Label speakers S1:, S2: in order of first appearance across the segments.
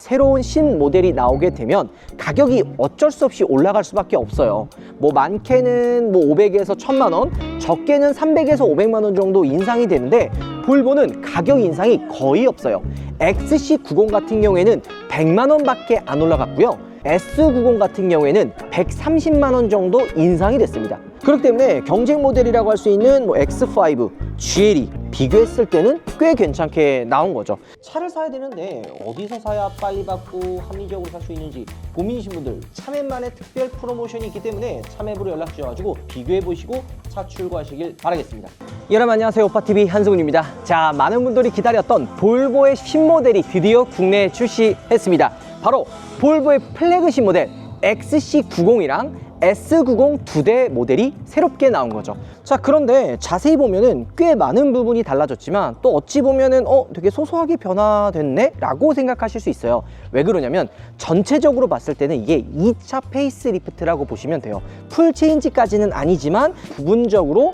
S1: 새로운 신모델이 나오게 되면 가격이 어쩔 수 없이 올라갈 수밖에 없어요. 뭐 많게는 뭐 500에서 1000만 원, 적게는 300에서 500만 원 정도 인상이 되는데 볼보는 가격 인상이 거의 없어요. XC90 같은 경우에는 100만 원밖에 안 올라갔고요. S90 같은 경우에는 130만 원 정도 인상이 됐습니다. 그렇기 때문에 경쟁 모델이라고 할 수 있는 뭐 X5, GLE 비교했을 때는 꽤 괜찮게 나온 거죠. 차를 사야 되는데 어디서 사야 빨리 받고 합리적으로 살 수 있는지 고민이신 분들, 참외만의 특별 프로모션이 있기 때문에 참외부로 연락 주셔가지고 비교해 보시고 차 출고하시길 바라겠습니다. 여러분 안녕하세요, 오빠TV 한승훈입니다. 자, 많은 분들이 기다렸던 볼보의 신모델이 드디어 국내에 출시했습니다. 바로 볼보의 플래그십 모델 XC90이랑 S90 두 대 모델이 새롭게 나온 거죠. 자, 그런데 자세히 보면은 꽤 많은 부분이 달라졌지만 또 어찌 보면은 되게 소소하게 변화됐네? 라고 생각하실 수 있어요. 왜 그러냐면 전체적으로 봤을 때는 이게 2차 페이스리프트라고 보시면 돼요. 풀 체인지까지는 아니지만 부분적으로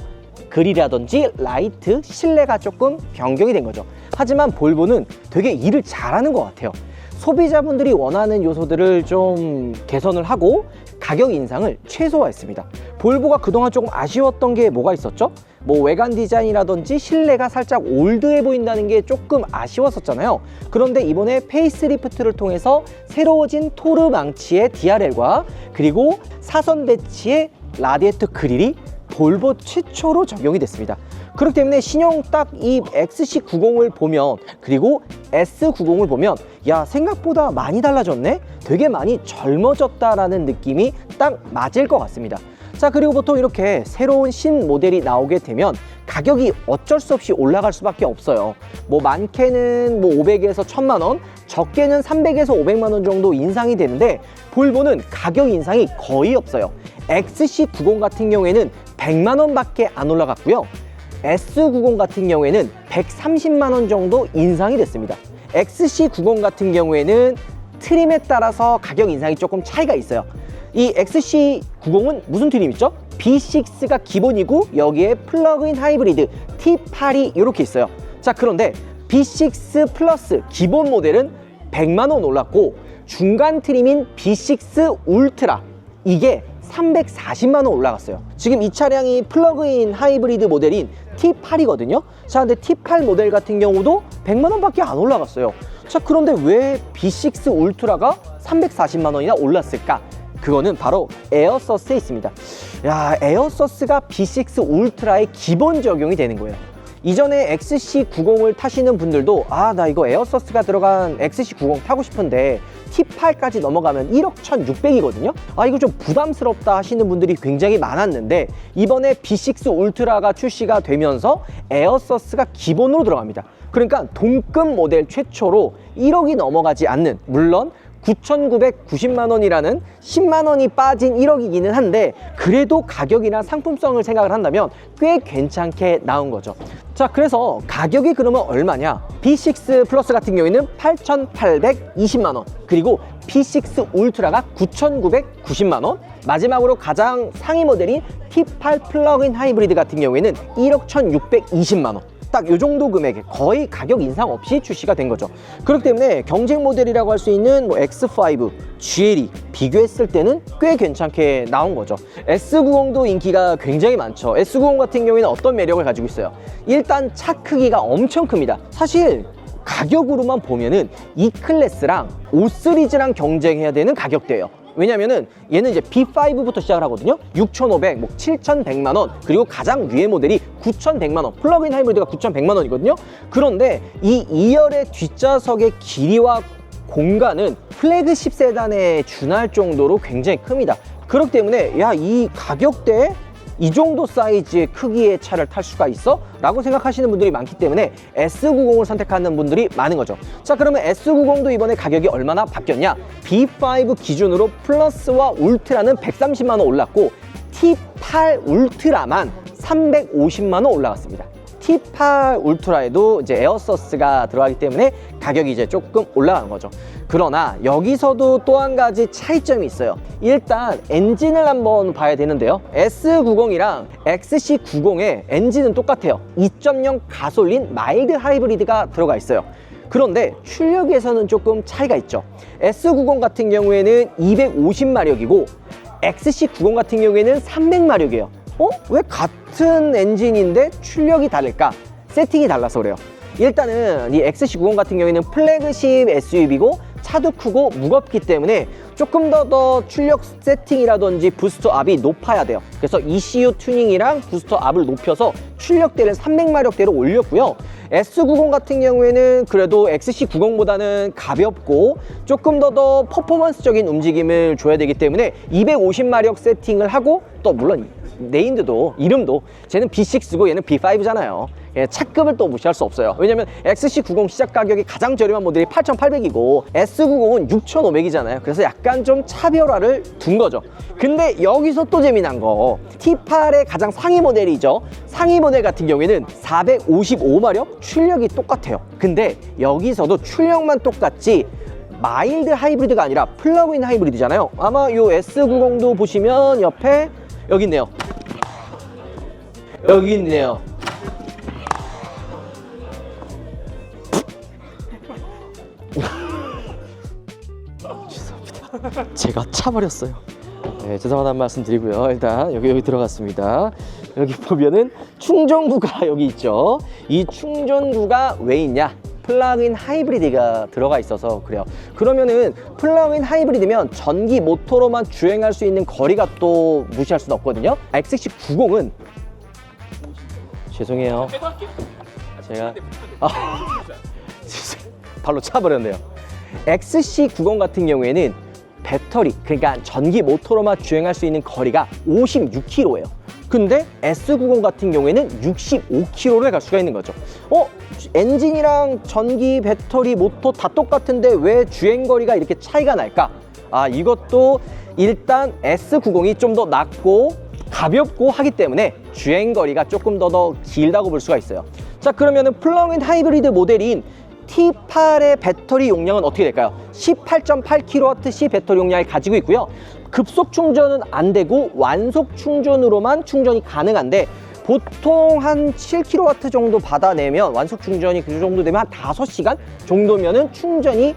S1: 그릴이라든지 라이트, 실내가 조금 변경이 된 거죠. 하지만 볼보는 되게 일을 잘하는 것 같아요. 소비자분들이 원하는 요소들을 좀 개선을 하고 가격 인상을 최소화했습니다. 볼보가 그동안 조금 아쉬웠던 게 뭐가 있었죠? 뭐 외관 디자인이라든지 실내가 살짝 올드해 보인다는 게 조금 아쉬웠었잖아요. 그런데 이번에 페이스리프트를 통해서 새로워진 토르 망치의 DRL과 그리고 사선 배치의 라디에이터 그릴이 볼보 최초로 적용이 됐습니다. 그렇기 때문에 신형 딱 이 XC90을 보면 그리고 S90을 보면 야, 생각보다 많이 달라졌네? 되게 많이 젊어졌다라는 느낌이 딱 맞을 것 같습니다. 자, 그리고 보통 이렇게 새로운 신모델이 나오게 되면 가격이 어쩔 수 없이 올라갈 수밖에 없어요. 뭐 많게는 뭐 500에서 1000만 원, 적게는 300에서 500만 원 정도 인상이 되는데 볼보는 가격 인상이 거의 없어요. XC90 같은 경우에는 100만 원밖에 안 올라갔고요. S90 같은 경우에는 130만 원 정도 인상이 됐습니다. XC90 같은 경우에는 트림에 따라서 가격 인상이 조금 차이가 있어요. 이 XC90은 무슨 트림 있죠? B6가 기본이고 여기에 플러그인 하이브리드 T8이 이렇게 있어요. 자, 그런데 B6 플러스 기본 모델은 100만 원 올랐고 중간 트림인 B6 울트라 이게 340만 원 올라갔어요. 지금 이 차량이 플러그인 하이브리드 모델인 T8이거든요. 자, 근데 T8 모델 같은 경우도 100만 원밖에 안 올라갔어요. 자, 그런데 왜 B6 울트라가 340만 원이나 올랐을까? 그거는 바로 에어서스에 있습니다. 야, 에어서스가 B6 울트라의 기본 적용이 되는 거예요. 이전에 XC90을 타시는 분들도 나 이거 에어서스가 들어간 XC90 타고 싶은데 T8까지 넘어가면 1억 1600이거든요. 이거 좀 부담스럽다 하시는 분들이 굉장히 많았는데 이번에 B6 울트라가 출시가 되면서 에어서스가 기본으로 들어갑니다. 그러니까 동급 모델 최초로 1억이 넘어가지 않는, 물론 9,990만 원이라는 10만 원이 빠진 1억이기는 한데 그래도 가격이나 상품성을 생각을 한다면 꽤 괜찮게 나온 거죠. 자, 그래서 가격이 그러면 얼마냐? B6 플러스 같은 경우에는 8,820만 원, 그리고 B6 울트라가 9,990만 원, 마지막으로 가장 상위 모델인 T8 플러그인 하이브리드 같은 경우에는 1억 1,620만 원. 딱 요 정도 금액에 거의 가격 인상 없이 출시가 된 거죠. 그렇기 때문에 경쟁 모델이라고 할 수 있는 뭐 X5, GLE 비교했을 때는 꽤 괜찮게 나온 거죠. S90도 인기가 굉장히 많죠. S90 같은 경우에는 어떤 매력을 가지고 있어요? 일단 차 크기가 엄청 큽니다. 사실 가격으로만 보면은 E클래스랑 5 시리즈랑 경쟁해야 되는 가격대예요. 왜냐면은 얘는 이제 B5부터 시작을 하거든요. 6,500, 뭐 7,100만 원, 그리고 가장 위의 모델이 9,100만 원, 플러그인 하이브리드가 9,100만 원이거든요. 그런데 이 2열의 뒷좌석의 길이와 공간은 플래그십 세단에 준할 정도로 굉장히 큽니다. 그렇기 때문에 야, 이 가격대에 이 정도 사이즈의 크기의 차를 탈 수가 있어? 라고 생각하시는 분들이 많기 때문에 S90을 선택하는 분들이 많은 거죠. 자, 그러면 S90도 이번에 가격이 얼마나 바뀌었냐? B5 기준으로 플러스와 울트라는 130만 원 올랐고 T8 울트라만 350만 원 올라갔습니다. T8 울트라에도 이제 에어서스가 들어가기 때문에 가격이 이제 조금 올라간 거죠. 그러나 여기서도 또 한 가지 차이점이 있어요. 일단 엔진을 한번 봐야 되는데요. S90이랑 XC90의 엔진은 똑같아요. 2.0 가솔린 마일드 하이브리드가 들어가 있어요. 그런데 출력에서는 조금 차이가 있죠. S90 같은 경우에는 250마력이고 XC90 같은 경우에는 300마력이에요. 왜 같은 엔진인데 출력이 다를까? 세팅이 달라서 그래요. 일단은 이 XC90 같은 경우에는 플래그십 SUV고 차도 크고 무겁기 때문에 조금 더 출력 세팅이라든지 부스터 압이 높아야 돼요. 그래서 ECU 튜닝이랑 부스터 압을 높여서 출력대를 300마력대로 올렸고요. S90 같은 경우에는 그래도 XC90보다는 가볍고 조금 더 퍼포먼스적인 움직임을 줘야 되기 때문에 250마력 세팅을 하고, 또 물론 네임드도 이름도 쟤는 B6고 얘는 B5잖아요. 예, 차급을 또 무시할 수 없어요. 왜냐면 XC90 시작 가격이 가장 저렴한 모델이 8,800이고 S90은 6,500이잖아요. 그래서 약간 좀 차별화를 둔 거죠. 근데 여기서 또 재미난 거, T8의 가장 상위 모델이죠. 상위 모델 같은 경우에는 455마력, 출력이 똑같아요. 근데 여기서도 출력만 똑같지 마일드 하이브리드가 아니라 플러그인 하이브리드잖아요. 아마 이 S90도 보시면 옆에 여기 있네요. 여기 있네요. 죄송합니다. 제가 차버렸어요. 네, 죄송하다는 말씀 드리고요. 일단 여기 들어갔습니다. 여기 보면은 충전구가 여기 있죠. 이 충전구가 왜 있냐? 플러그인 하이브리드가 들어가 있어서 그래요. 그러면은 플러그인 하이브리드면 전기 모터로만 주행할 수 있는 거리가 또 무시할 수는 없거든요. XC90은 죄송해요. 제가 발로 차버렸네요. XC90 같은 경우에는 배터리, 그러니까 전기 모터로만 주행할 수 있는 거리가 56km예요. 근데 S90 같은 경우에는 65km를 갈 수가 있는 거죠. 엔진이랑 전기, 배터리, 모터 다 똑같은데 왜 주행거리가 이렇게 차이가 날까? 이것도 일단 S90이 좀 더 낮고 가볍고 하기 때문에 주행거리가 조금 더 길다고 볼 수가 있어요. 자, 그러면은 플러그인 하이브리드 모델인 T8의 배터리 용량은 어떻게 될까요? 18.8kWh 배터리 용량을 가지고 있고요. 급속 충전은 안 되고 완속 충전으로만 충전이 가능한데, 보통 한 7kW 정도 받아내면, 완속 충전이 그 정도 되면 한 5시간 정도면은 충전이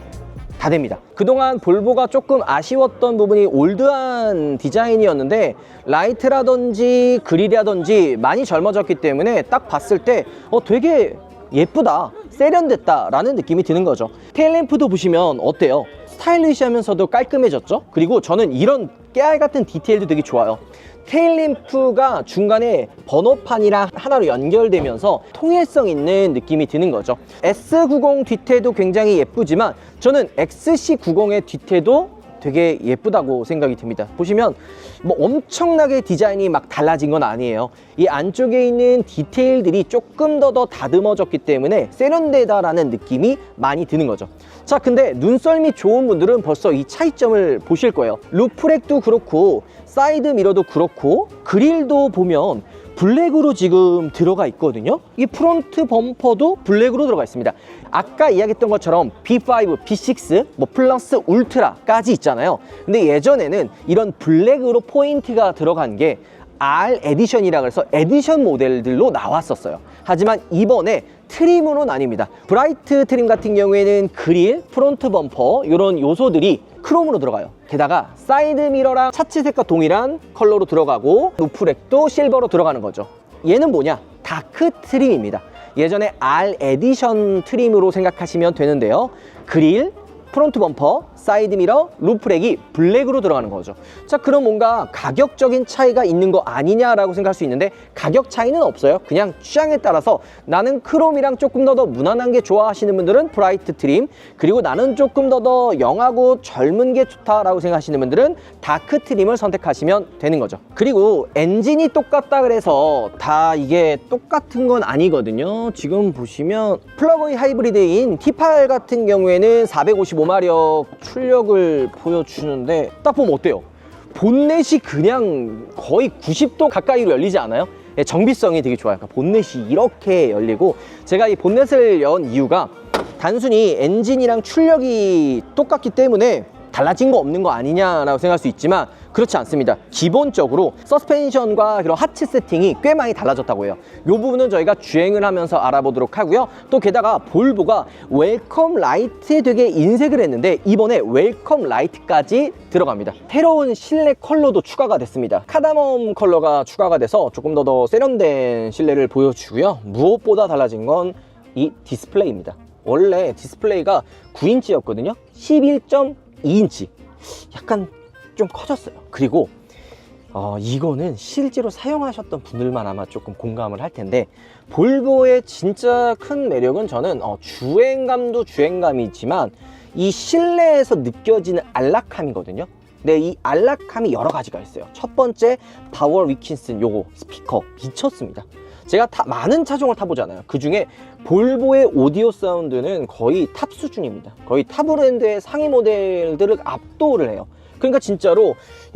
S1: 다 됩니다. 그동안 볼보가 조금 아쉬웠던 부분이 올드한 디자인이었는데 라이트라든지 그릴이라든지 많이 젊어졌기 때문에 딱 봤을 때 되게 예쁘다, 세련됐다 라는 느낌이 드는 거죠. 테일램프도 보시면 어때요? 스타일리시하면서도 깔끔해졌죠? 그리고 저는 이런 깨알 같은 디테일도 되게 좋아요. 테일램프가 중간에 번호판이랑 하나로 연결되면서 통일성 있는 느낌이 드는 거죠. S90 뒤태도 굉장히 예쁘지만 저는 XC90의 뒤태도 되게 예쁘다고 생각이 듭니다. 보시면 뭐 엄청나게 디자인이 막 달라진 건 아니에요. 이 안쪽에 있는 디테일들이 조금 더 다듬어졌기 때문에 세련되다라는 느낌이 많이 드는 거죠. 자, 근데 눈썰미 좋은 분들은 벌써 이 차이점을 보실 거예요. 루프렉도 그렇고 사이드 미러도 그렇고 그릴도 보면 블랙으로 지금 들어가 있거든요. 이 프론트 범퍼도 블랙으로 들어가 있습니다. 아까 이야기했던 것처럼 B5, B6, 뭐 플러스 울트라까지 있잖아요. 근데 예전에는 이런 블랙으로 포인트가 들어간 게 R 에디션이라 그래서 에디션 모델들로 나왔었어요. 하지만 이번에 트림으로는 아닙니다. 브라이트 트림 같은 경우에는 그릴, 프론트 범퍼 이런 요소들이 크롬으로 들어가요. 게다가 사이드 미러랑 차체색과 동일한 컬러로 들어가고 루프렉도 실버로 들어가는 거죠. 얘는 뭐냐? 다크 트림입니다. 예전에 R 에디션 트림으로 생각하시면 되는데요. 그릴, 프론트 범퍼, 사이드 미러, 루프렉이 블랙으로 들어가는 거죠. 자, 그럼 뭔가 가격적인 차이가 있는 거 아니냐라고 생각할 수 있는데 가격 차이는 없어요. 그냥 취향에 따라서 나는 크롬이랑 조금 더 무난한 게 좋아 하시는 분들은 브라이트 트림, 그리고 나는 조금 더 영하고 젊은 게 좋다라고 생각하시는 분들은 다크 트림을 선택하시면 되는 거죠. 그리고 엔진이 똑같다 그래서 다 이게 똑같은 건 아니거든요. 지금 보시면 플러그인 하이브리드인 T8 같은 경우에는 455마력 출력을 보여주는데 딱 보면 어때요? 본넷이 그냥 거의 90도 가까이로 열리지 않아요? 정비성이 되게 좋아요. 그러니까 본넷이 이렇게 열리고, 제가 이 본넷을 연 이유가 단순히 엔진이랑 출력이 똑같기 때문에 달라진 거 없는 거 아니냐라고 생각할 수 있지만 그렇지 않습니다. 기본적으로 서스펜션과 그런 하체 세팅이 꽤 많이 달라졌다고 해요. 이 부분은 저희가 주행을 하면서 알아보도록 하고요. 또 게다가 볼보가 웰컴 라이트에 되게 인색을 했는데 이번에 웰컴 라이트까지 들어갑니다. 새로운 실내 컬러도 추가가 됐습니다. 카다멈 컬러가 추가가 돼서 조금 더 세련된 실내를 보여주고요. 무엇보다 달라진 건 이 디스플레이입니다. 원래 디스플레이가 9인치였거든요 11.2인치 약간 좀 커졌어요. 그리고 이거는 실제로 사용하셨던 분들만 아마 조금 공감을 할 텐데, 볼보의 진짜 큰 매력은 저는 주행감도 주행감이지만 이 실내에서 느껴지는 안락함이거든요. 근데 이 안락함이 여러 가지가 있어요. 첫 번째, 바워 위킨슨 요거 스피커 미쳤습니다. 제가 많은 차종을 타보잖아요. 그 중에 볼보의 오디오 사운드는 거의 탑 수준입니다. 거의 타 브랜드의 상위 모델들을 압도를 해요. 그러니까 진짜로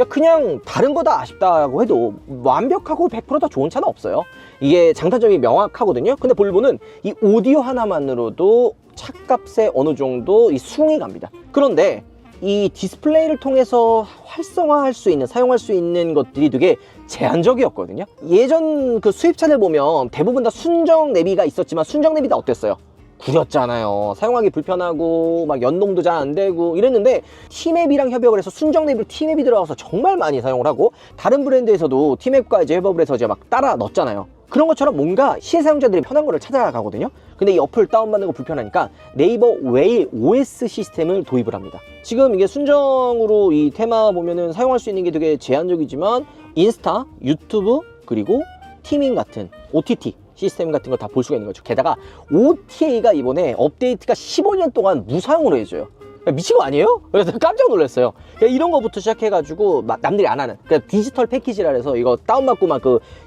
S1: 그냥 다른 거다 아쉽다고 해도 완벽하고 100% 다 좋은 차는 없어요. 이게 장단점이 명확하거든요. 근데 볼보는 이 오디오 하나만으로도 차값에 어느 정도 이 수긍이 갑니다. 그런데 이 디스플레이를 통해서 활성화할 수 있는, 사용할 수 있는 것들이 되게 제한적이었거든요. 예전 그 수입차들 보면 대부분 다 순정 내비가 있었지만 순정 내비 다 어땠어요? 구렸잖아요. 사용하기 불편하고 막 연동도 잘 안 되고 이랬는데, T맵이랑 협업을 해서 순정 내비로 T맵이 들어가서 정말 많이 사용을 하고, 다른 브랜드에서도 T맵과 이제 협업을 해서 이제 막 따라 넣었잖아요. 그런 것처럼 뭔가 실사용자들이 편한 거를 찾아가거든요. 근데 이 어플 다운받는 거 불편하니까 네이버 웨일 OS 시스템을 도입을 합니다. 지금 이게 순정으로 이 테마 보면은 사용할 수 있는 게 되게 제한적이지만 인스타, 유튜브, 그리고 티밍 같은 OTT 시스템 같은 거 다 볼 수가 있는 거죠. 게다가 OTA가 이번에 업데이트가 15년 동안 무상으로 해줘요. 미친 거 아니에요? 그래서 깜짝 놀랐어요. 이런 거부터 시작해가지고 남들이 안 하는, 그러니까 디지털 패키지라 해서 이거 다운받고 막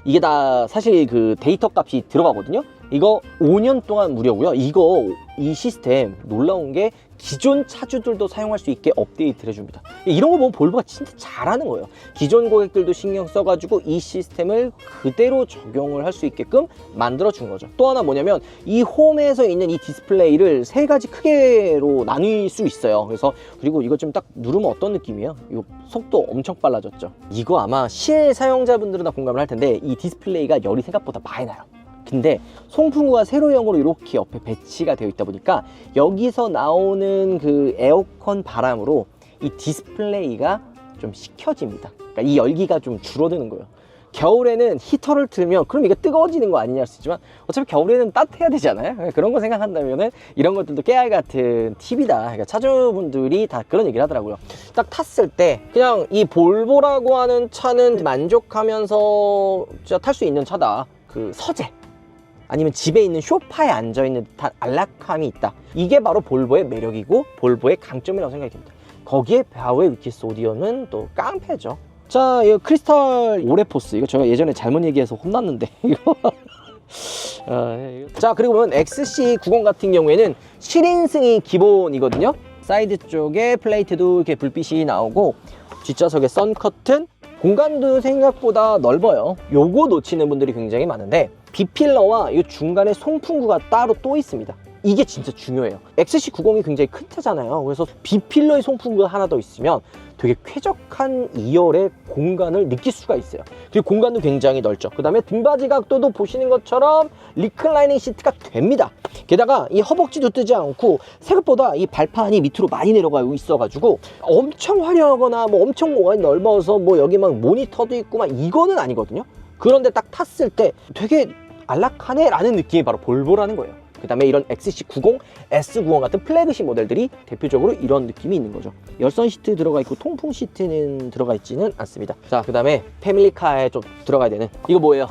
S1: 이게 다 사실 그 데이터 값이 들어가거든요. 이거 5년 동안 무료고요. 이 시스템 놀라운 게 기존 차주들도 사용할 수 있게 업데이트를 해줍니다. 이런 거 보면 볼보가 진짜 잘하는 거예요. 기존 고객들도 신경 써가지고 이 시스템을 그대로 적용을 할 수 있게끔 만들어 준 거죠. 또 하나 뭐냐면 이 홈에서 있는 이 디스플레이를 세 가지 크기로 나눌 수 있어요. 그래서 그리고 이거 좀 딱 누르면 어떤 느낌이에요? 이 속도 엄청 빨라졌죠. 이거 아마 실사용자분들은 다 공감을 할 텐데 이 디스플레이가 열이 생각보다 많이 나요. 근데 송풍구가 세로형으로 이렇게 옆에 배치가 되어 있다 보니까 여기서 나오는 그 에어컨 바람으로 이 디스플레이가 좀 식혀집니다. 그러니까 이 열기가 좀 줄어드는 거예요. 겨울에는 히터를 틀면 그럼 이게 뜨거워지는 거 아니냐 할 수 있지만 어차피 겨울에는 따뜻해야 되잖아요. 그런 거 생각한다면은 이런 것들도 깨알 같은 팁이다. 그러니까 차주분들이 다 그런 얘기를 하더라고요. 딱 탔을 때 그냥 이 볼보라고 하는 차는 만족하면서 진짜 탈 수 있는 차다. 그 서재 아니면 집에 있는 소파에 앉아있는 듯한 안락함이 있다. 이게 바로 볼보의 매력이고 볼보의 강점이라고 생각이 듭니다. 거기에 바우의 위키스 오디오는 또 깡패죠. 자, 이 크리스탈 오레포스, 이거 제가 예전에 잘못 얘기해서 혼났는데 이거 자, 그리고 보면 XC90 같은 경우에는 7인승이 기본이거든요. 사이드 쪽에 플레이트도 이렇게 불빛이 나오고 뒷좌석에 선 커튼, 공간도 생각보다 넓어요. 요거 놓치는 분들이 굉장히 많은데 B필러와 이 중간에 송풍구가 따로 또 있습니다. 이게 진짜 중요해요. XC90이 굉장히 큰 차잖아요. 그래서 B필러의 송풍구가 하나 더 있으면 되게 쾌적한 2열의 공간을 느낄 수가 있어요. 그리고 공간도 굉장히 넓죠. 그 다음에 등받이 각도도 보시는 것처럼 리클라이닝 시트가 됩니다. 게다가 이 허벅지도 뜨지 않고 생각보다 이 발판이 밑으로 많이 내려가고 있어가지고 엄청 화려하거나 뭐 엄청 넓어서 뭐 여기 막 모니터도 있고 막 이거는 아니거든요. 그런데 딱 탔을 때 되게 안락하네 라는 느낌이 바로 볼보라는 거예요. 그 다음에 이런 XC90, S90 같은 플래그십 모델들이 대표적으로 이런 느낌이 있는 거죠. 열선 시트 들어가 있고 통풍 시트는 들어가 있지는 않습니다. 자, 그 다음에 패밀리카에 좀 들어가야 되는 이거 뭐예요?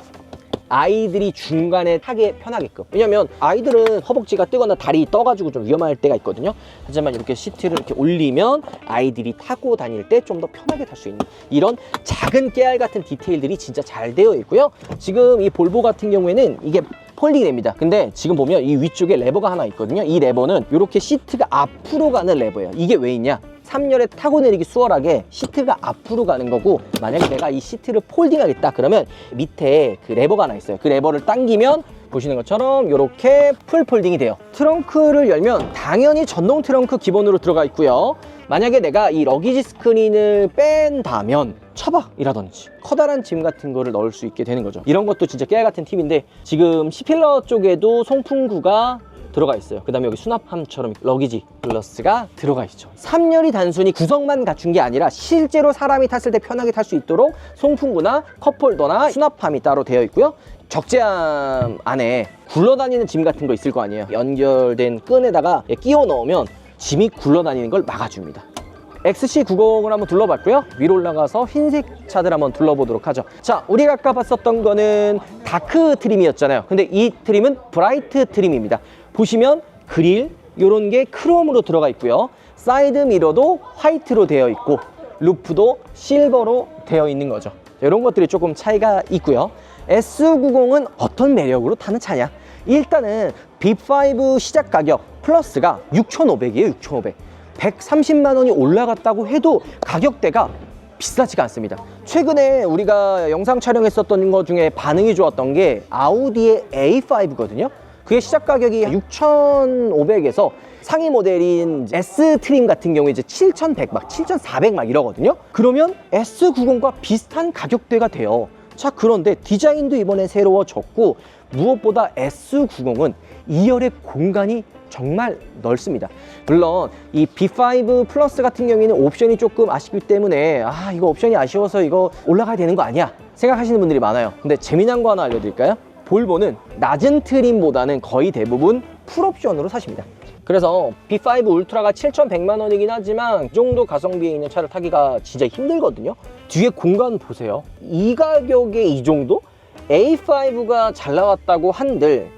S1: 아이들이 중간에 타기 편하게끔. 왜냐면 아이들은 허벅지가 뜨거나 다리 떠가지고 좀 위험할 때가 있거든요. 하지만 이렇게 시트를 이렇게 올리면 아이들이 타고 다닐 때 좀 더 편하게 탈 수 있는 이런 작은 깨알 같은 디테일들이 진짜 잘 되어 있고요. 지금 이 볼보 같은 경우에는 이게 폴딩이 됩니다. 근데 지금 보면 이 위쪽에 레버가 하나 있거든요. 이 레버는 이렇게 시트가 앞으로 가는 레버예요. 이게 왜 있냐? 3열에 타고 내리기 수월하게 시트가 앞으로 가는 거고, 만약에 내가 이 시트를 폴딩하겠다 그러면 밑에 그 레버가 하나 있어요. 그 레버를 당기면 보시는 것처럼 이렇게 풀 폴딩이 돼요. 트렁크를 열면 당연히 전동 트렁크 기본으로 들어가 있고요. 만약에 내가 이 러기지 스크린을 뺀다면 처박이라든지 커다란 짐 같은 거를 넣을 수 있게 되는 거죠. 이런 것도 진짜 깨알 같은 팁인데, 지금 C필러 쪽에도 송풍구가 들어가 있어요. 그 다음에 여기 수납함처럼 러기지 플러스가 들어가 있죠. 3열이 단순히 구성만 갖춘 게 아니라 실제로 사람이 탔을 때 편하게 탈 수 있도록 송풍구나 컵홀더나 수납함이 따로 되어 있고요. 적재함 안에 굴러다니는 짐 같은 거 있을 거 아니에요. 연결된 끈에다가 끼워 넣으면 짐이 굴러다니는 걸 막아줍니다. XC90을 한번 둘러봤고요. 위로 올라가서 흰색 차들 한번 둘러보도록 하죠. 자, 우리가 아까 봤었던 거는 다크 트림이었잖아요. 근데 이 트림은 브라이트 트림입니다. 보시면 그릴 요런 게 크롬으로 들어가 있고요. 사이드 미러도 화이트로 되어 있고 루프도 실버로 되어 있는 거죠. 이런 것들이 조금 차이가 있고요. S90은 어떤 매력으로 타는 차냐? 일단은 B5 시작 가격 플러스가 6,500이에요. 6,500. 130만 원이 올라갔다고 해도 가격대가 비싸지가 않습니다. 최근에 우리가 영상 촬영했었던 것 중에 반응이 좋았던 게 아우디의 A5거든요. 그게 시작 가격이 6,500에서 상위 모델인 S 트림 같은 경우에 이제 7,100 막 7,400 막 이러거든요. 그러면 S90과 비슷한 가격대가 돼요. 자, 그런데 디자인도 이번에 새로워졌고 무엇보다 S90은 2열의 공간이 정말 넓습니다. 물론 이 B5 플러스 같은 경우에는 옵션이 조금 아쉽기 때문에 이거 옵션이 아쉬워서 이거 올라가야 되는 거 아니야 생각하시는 분들이 많아요. 근데 재미난 거 하나 알려드릴까요? 볼보는 낮은 트림보다는 거의 대부분 풀옵션으로 사십니다. 그래서 B5 울트라가 7,100만 원이긴 하지만 이 정도 가성비에 있는 차를 타기가 진짜 힘들거든요. 뒤에 공간 보세요. 이 가격에 이 정도? A5가 잘 나왔다고 한들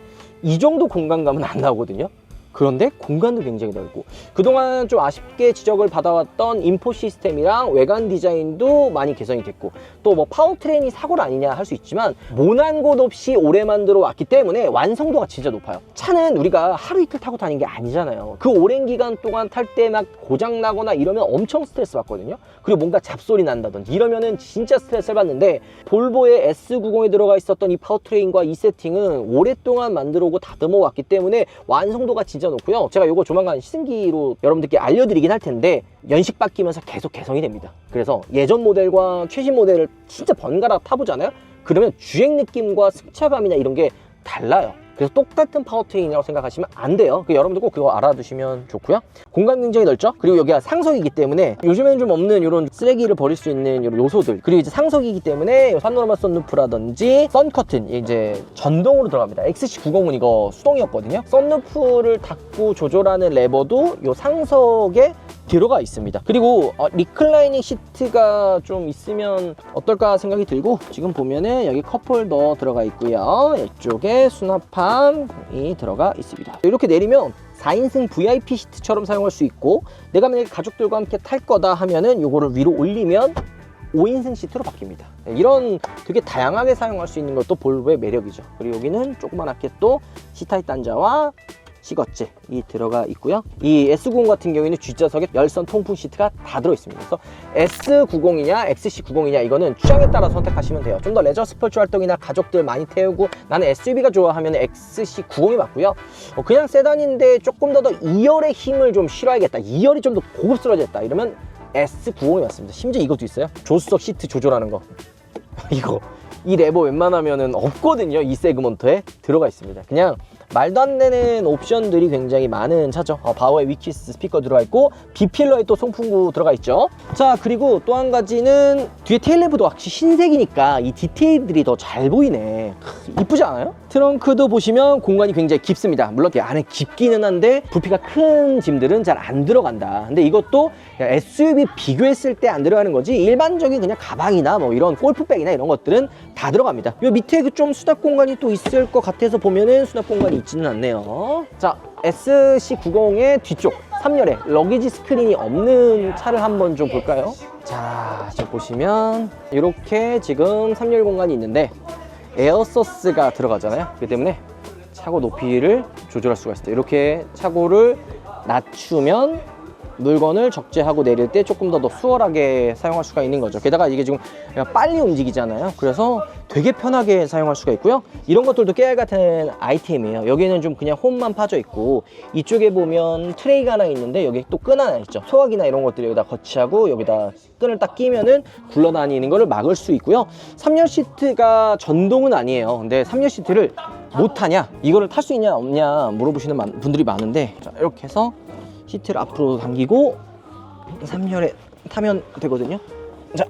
S1: 이 정도 공간감은 안 나오거든요. 그런데 공간도 굉장히 넓고, 그동안 좀 아쉽게 지적을 받아왔던 인포 시스템이랑 외관 디자인도 많이 개선이 됐고, 또 뭐 파워트레인이 사고를 아니냐 할 수 있지만 모난 곳 없이 오래 만들어 왔기 때문에 완성도가 진짜 높아요. 차는 우리가 하루 이틀 타고 다니는 게 아니잖아요. 그 오랜 기간 동안 탈 때 막 고장 나거나 이러면 엄청 스트레스 받거든요. 그리고 뭔가 잡소리 난다든지 이러면은 진짜 스트레스를 받는데, 볼보의 S90에 들어가 있었던 이 파워트레인과 이 세팅은 오랫동안 만들어 오고 다듬어 왔기 때문에 완성도가 진짜 높고요. 제가 이거 조만간 시승기로 여러분들께 알려드리긴 할 텐데 연식 바뀌면서 계속 개선이 됩니다. 그래서 예전 모델과 최신 모델을 진짜 번갈아 타보잖아요. 그러면 주행 느낌과 승차감이나 이런 게 달라요. 그래서 똑같은 파워트레인이라고 생각하시면 안 돼요. 여러분들 꼭 그거 알아두시면 좋고요. 공간 굉장히 넓죠? 그리고 여기가 상석이기 때문에 요즘에는 좀 없는 이런 쓰레기를 버릴 수 있는 이런 요소들, 그리고 이제 상석이기 때문에 파노라마 썬루프라든지 선커튼 이제 전동으로 들어갑니다. XC90은 이거 수동이었거든요. 썬루프를 닫고 조절하는 레버도 요 상석에 들어가 있습니다. 그리고 리클라이닝 시트가 좀 있으면 어떨까 생각이 들고, 지금 보면은 여기 컵홀더 들어가 있고요. 이쪽에 수납함이 들어가 있습니다. 이렇게 내리면 4인승 VIP 시트처럼 사용할 수 있고, 내가 만약에 가족들과 함께 탈 거다 하면은 요거를 위로 올리면 5인승 시트로 바뀝니다. 이런 되게 다양하게 사용할 수 있는 것도 볼보의 매력이죠. 그리고 여기는 조그맣게 또 C타입 단자와 시거잭이 들어가 있고요. 이 S90 같은 경우에는 뒷좌석에 열선 통풍 시트가 다 들어있습니다. 그래서 S90이냐 XC90이냐 이거는 취향에 따라 선택하시면 돼요. 좀 더 레저 스포츠 활동이나 가족들 많이 태우고 나는 SUV가 좋아하면 XC90이 맞고요. 그냥 세단인데 조금 더 2열의 힘을 좀 실어야겠다, 2열이 좀 더 고급스러워졌다 이러면 S90이 맞습니다. 심지어 이것도 있어요. 조수석 시트 조절하는 거. 이거 이 레버 웬만하면은 없거든요. 이 세그먼트에 들어가 있습니다. 그냥 말도 안 되는 옵션들이 굉장히 많은 차죠. 바우의 위키스 스피커 들어가 있고 B필러에 또 송풍구 들어가 있죠. 자, 그리고 또 한 가지는 뒤에 테일램프도 확실히 흰색이니까 이 디테일들이 더 잘 보이네. 이쁘지 않아요? 트렁크도 보시면 공간이 굉장히 깊습니다. 물론 안에 깊기는 한데 부피가 큰 짐들은 잘 안 들어간다. 근데 이것도 SUV 비교했을 때 안 들어가는 거지, 일반적인 그냥 가방이나 뭐 이런 골프백이나 이런 것들은 다 들어갑니다. 요 밑에 그 좀 수납 공간이 또 있을 것 같아서 보면은 수납 공간이 있지는 않네요. 자, SC90의 뒤쪽 3열에 러기지 스크린이 없는 차를 한번 좀 볼까요? 자, 지금 보시면 이렇게 지금 3열 공간이 있는데 에어서스가 들어가잖아요. 그렇기 때문에 차고 높이를 조절할 수가 있어요. 이렇게 차고를 낮추면 물건을 적재하고 내릴 때 조금 더 수월하게 사용할 수가 있는 거죠. 게다가 이게 지금 빨리 움직이잖아요. 그래서 되게 편하게 사용할 수가 있고요. 이런 것들도 깨알 같은 아이템이에요. 여기는 좀 그냥 홈만 파져 있고, 이쪽에 보면 트레이가 하나 있는데 여기 또 끈 하나 있죠. 소화기나 이런 것들 여기다 거치하고 여기다 끈을 딱 끼면은 굴러다니는 거를 막을 수 있고요. 3열 시트가 전동은 아니에요. 근데 3열 시트를 못 타냐, 이거를 탈 수 있냐 없냐 물어보시는 분들이 많은데, 자, 이렇게 해서 시트를 앞으로 당기고 3열에 타면 되거든요. 자,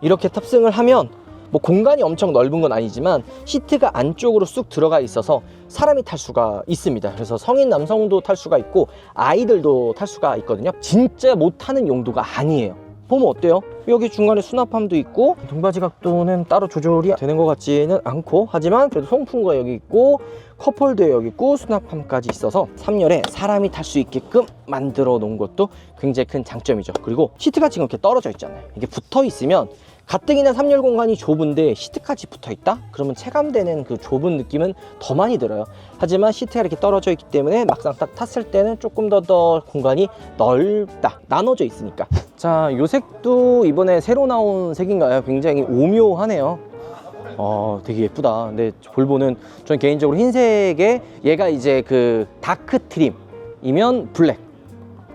S1: 이렇게 탑승을 하면 뭐 공간이 엄청 넓은 건 아니지만 시트가 안쪽으로 쑥 들어가 있어서 사람이 탈 수가 있습니다. 그래서 성인 남성도 탈 수가 있고 아이들도 탈 수가 있거든요. 진짜 못 타는 용도가 아니에요. 보면 어때요? 여기 중간에 수납함도 있고, 등받이 각도는 따로 조절이 되는 것 같지는 않고, 하지만 그래도 송풍구가 여기 있고 컵홀더 여기 있고 수납함까지 있어서 3열에 사람이 탈 수 있게끔 만들어 놓은 것도 굉장히 큰 장점이죠. 그리고 시트가 지금 이렇게 떨어져 있잖아요. 이게 붙어 있으면 가뜩이나 3열 공간이 좁은데 시트까지 붙어 있다? 그러면 체감되는 그 좁은 느낌은 더 많이 들어요. 하지만 시트가 이렇게 떨어져 있기 때문에 막상 딱 탔을 때는 조금 더 공간이 넓다, 나눠져 있으니까. 자, 요 색도 이번에 새로 나온 색인가요? 굉장히 오묘하네요. 되게 예쁘다. 근데 볼보는 저는 개인적으로 흰색에, 얘가 이제 그 다크 트림이면 블랙,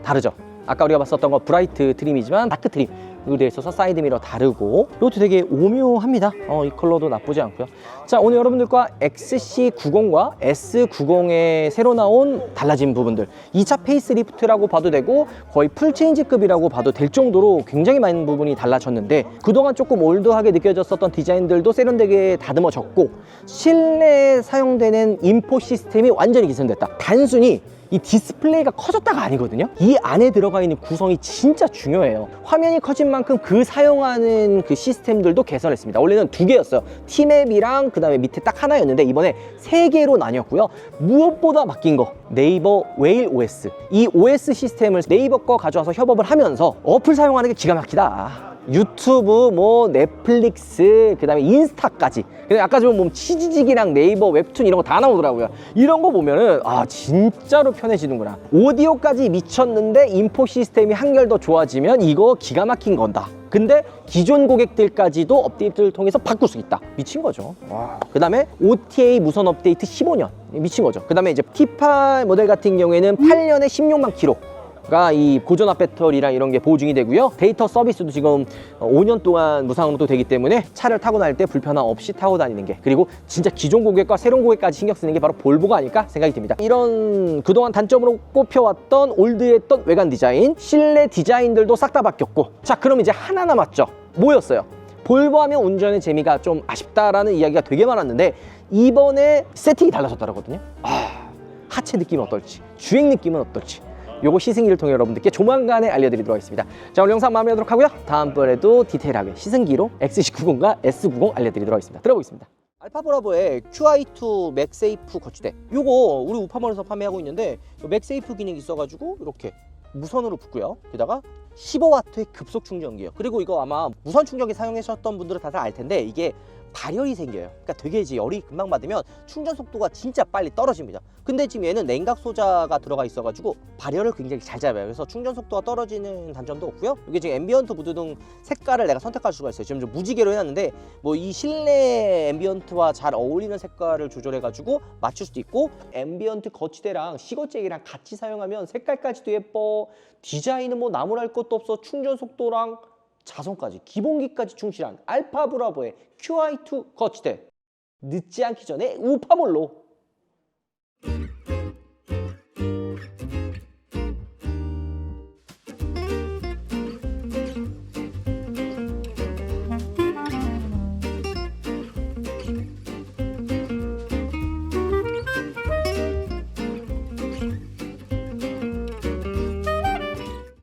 S1: 다르죠? 아까 우리가 봤었던 거 브라이트 트림이지만 다크 트림 이거 되어 있어서 사이드 미러 다르고, 이것도 되게 오묘합니다. 이 컬러도 나쁘지 않고요. 자, 오늘 여러분들과 XC90과 S90에 새로 나온 달라진 부분들, 2차 페이스리프트라고 봐도 되고 거의 풀체인지급이라고 봐도 될 정도로 굉장히 많은 부분이 달라졌는데, 그동안 조금 올드하게 느껴졌었던 디자인들도 세련되게 다듬어졌고, 실내에 사용되는 인포 시스템이 완전히 개선됐다. 단순히 이 디스플레이가 커졌다가 아니거든요. 이 안에 들어가 있는 구성이 진짜 중요해요. 화면이 커진 만큼 그 사용하는 그 시스템들도 개선했습니다. 원래는 2개였어요. T맵이랑 그 다음에 밑에 딱 하나였는데 이번에 3개로 나뉘었고요. 무엇보다 바뀐 거, 네이버 웨일 OS. 이 OS 시스템을 네이버 거 가져와서 협업을 하면서 어플 사용하는 게 기가 막히다. 유튜브, 뭐 넷플릭스, 그 다음에 인스타까지. 근데 아까 좀 보면 치즈직이랑 네이버 웹툰 이런 거 다 나오더라고요. 이런 거 보면은 진짜로 편해지는구나. 오디오까지 미쳤는데 인포 시스템이 한결 더 좋아지면 이거 기가 막힌 건다. 근데 기존 고객들까지도 업데이트를 통해서 바꿀 수 있다. 미친 거죠. 그 다음에 OTA 무선 업데이트 15년. 미친 거죠. 그 다음에 이제 T8 모델 같은 경우에는 8년에 16만 킬로. 가 이 고전압 배터리랑 이런 게 보증이 되고요. 데이터 서비스도 지금 5년 동안 무상으로 되기 때문에 차를 타고 다닐 때 불편함 없이 타고 다니는 게, 그리고 진짜 기존 고객과 새로운 고객까지 신경 쓰는 게 바로 볼보가 아닐까 생각이 듭니다. 이런 그동안 단점으로 꼽혀왔던 올드했던 외관 디자인, 실내 디자인들도 싹 다 바뀌었고, 자, 그럼 이제 하나 남았죠. 뭐였어요? 볼보 하면 운전의 재미가 좀 아쉽다라는 이야기가 되게 많았는데, 이번에 세팅이 달라졌더라고요. 하체 느낌은 어떨지, 주행 느낌은 어떨지, 요거 시승기를 통해 여러분들께 조만간에 알려드리도록 하겠습니다. 자, 오늘 영상 마무리하도록 하고요. 다음번에도 디테일하게 시승기로 XC90과 S90 알려드리도록 하겠습니다. 들어보겠습니다. 알파 브라보의 QI2 맥세이프 거치대, 요거 우리 우파몰에서 판매하고 있는데 맥세이프 기능이 있어가지고 이렇게 무선으로 붙고요. 게다가 15W의 급속 충전기예요. 그리고 이거 아마 무선 충전기 사용하셨던 분들은 다들 알 텐데 이게 발열이 생겨요. 그러니까 되게 이제 열이 금방 받으면 충전 속도가 진짜 빨리 떨어집니다. 근데 지금 얘는 냉각 소자가 들어가 있어가지고 발열을 굉장히 잘 잡아요. 그래서 충전 속도가 떨어지는 단점도 없고요. 이게 지금 앰비언트 무드 등 색깔을 내가 선택할 수가 있어요. 지금 좀 무지개로 해놨는데 뭐 이 실내 앰비언트와 잘 어울리는 색깔을 조절해가지고 맞출 수도 있고, 앰비언트 거치대랑 시거잭이랑 같이 사용하면 색깔까지도 예뻐. 디자인은 뭐 나무랄 것도 없어. 충전 속도랑 자성까지, 기본기까지 충실한 알파 브라보의 QI2 거치대, 늦지 않기 전에 우파몰로.